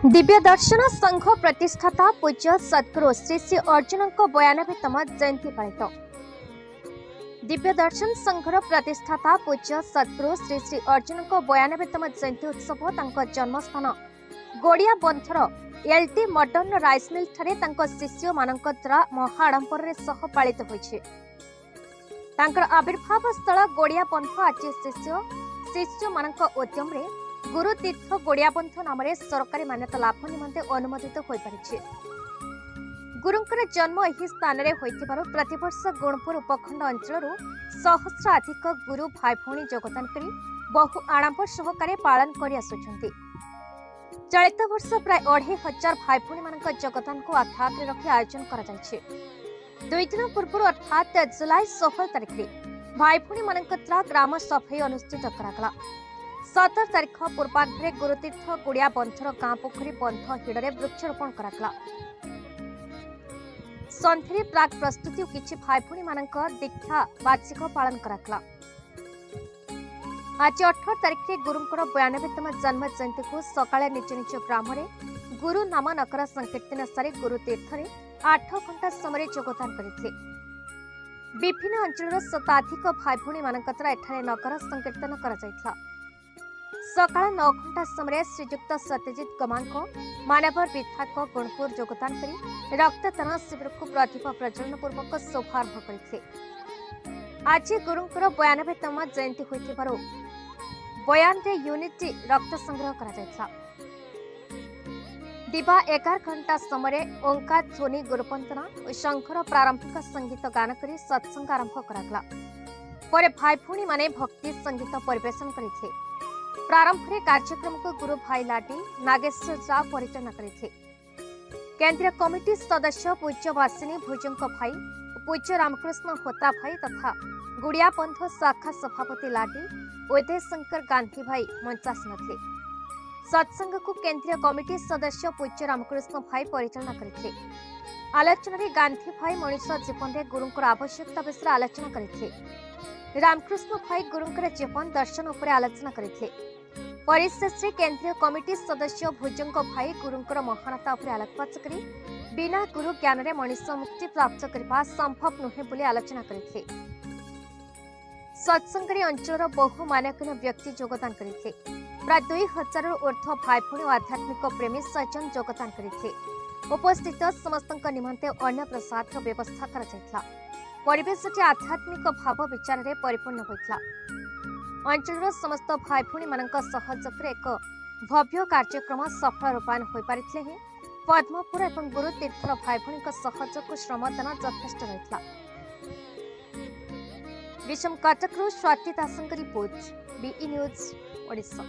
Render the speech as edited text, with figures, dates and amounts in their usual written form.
दिव्य दर्शन संघ प्रतिष्ठाता पूज्य सद्गुरु श्री श्री अर्जुन 92तम जयंती पालित। दिव्य दर्शन संघर प्रतिष्ठाता पूज्य सद्गुरु श्री श्री अर्जुन 92तम जयंती उत्सव तांको जन्मस्थान Godia Banthar LT modern rice mill ठारे तांको शिष्य मानक द्वारा महाआडंबर सह पालित होइछे। तांकर आविर्भाव स्थल गोड़िया पंथ आज शिष्य मानक उद्यम रे गुरु तीर्थ गोड़ियाबंथ नाम सरकारी मान्यता लाभ निमंते अनुमोदित हो पारिछे। गुरुंकर जन्म एही स्थान रे होइतिबारु प्रतिवर्ष गुणपुर उपखंड अंचल सहस्राधिक गुरु भाई भौणी योगदान करी बहु आड़ंबर सहकारे पालन करि आसुछन्ति। चलित वर्ष प्राय 2500 भाई भौणी मानक योगदान को आधार रे रखी आयोजन करा जायछे। 2 दिन पूर्व अर्थात जुलाई 16 तारिख रे भाई भौणी मानक द्वारा ग्राम सफाई अनुष्ठित करागला। 17 तारिख पूर्वाग्रे गुरुतीर्थ गुड़िया बंथर गाँ पोखरी बंध हिड़े वृक्षरोपण करागला। संध्यारे प्राक प्रस्तुति और किछि भाई भौणी मानक दीक्षा वार्षिक पालन करागला। आज 18 तारिख रे गुरुंकर 92तम जन्म जयंती को सकाळे निज निज ग्राम रे गुरु नाम नकर संकीर्तन सारी गुरुतीर्थ रे 8 घंटा समय योगदान करथिले। विभिन्न अंचल शताधिक भाई भौणी मानक द्वारा एठारे नगर संकीर्तन करा जायथिला। सकाळ 9 घंटा समय श्रीयुक्त सत्यजित गमांक मानवर विधायक गुणपुर योगदान करी रक्तदान शिविर को प्रदीप प्रज्वलन पूर्वक शुभारंभ करथिले। आज गुरुंकर 92तम जयंती होइतिबारु बयान रे यूनिटी रक्त संग्रह करा जायथिला। दिवा 11 घंटा समय ओंकार ध्वनि गुरुपंतना और शंकर प्रारंभिक संगीत गान करी सत्संग आरंभ करागला। परे भाई भौणी माने भक्ति संगीत परिवेशन करथिले। प्रारंभ में कार्यक्रम को गुरु भाई लाडी नागेश्वर झा परिचालना करथिले। केंद्रीय कमिटी सदस्य पूज्य वासिनी भुजंग भाई पूज्य रामकृष्ण होता भाई तथा गुड़िया पंथ शाखा सभापति लाडी उदय शंकर गांधी भाई मंचासन थे। सत्संग को केंद्रीय कमिटी सदस्य पूज्य रामकृष्ण भाई परिचालना करथिले। आलोचना रे गांधी भाई मनुष्य जीवन रे गुरुंकर आवश्यकता विषय आलोचना करथिले। रामकृष्ण भाई गुरुंकर जीवन दर्शन उपर आलोचना करथिले। परिशेष केंद्रीय कमिटी सदस्य भुजंग भाई गुरुंकर महानता उपर आलोकपात करी बिना गुरु ज्ञान रे मनुष्य मुक्ति प्राप्त करबा संभव नुहे बोली आलोचना करथिले। सत्संग रे अंचल बहु मान्यगण्य व्यक्ति योगदान करथिले। प्राय 2000 ऊर्ध्व भाई भौणी आध्यात्मिक प्रेमी सज्जन योगदान करथिले। उपस्थित समस्त निमंते अन्न प्रसाद व्यवस्था करा जायथिला। परिवेश आध्यात्मिक भाव विचार रे परिपूर्ण होइथिला। अंचल समस्त भाई भौणी मानक सहयोग एक भव्य कार्यक्रम सफल रूपायन हो पारिथिले हे पद्मपुर और गुरु तीर्थ भाई भौणी सहयोग श्रमदान यथेष्ट रहिथिला। विषम कटकरू स्वाति दासंक रिपोर्ट बीई न्यूज ओडिशा।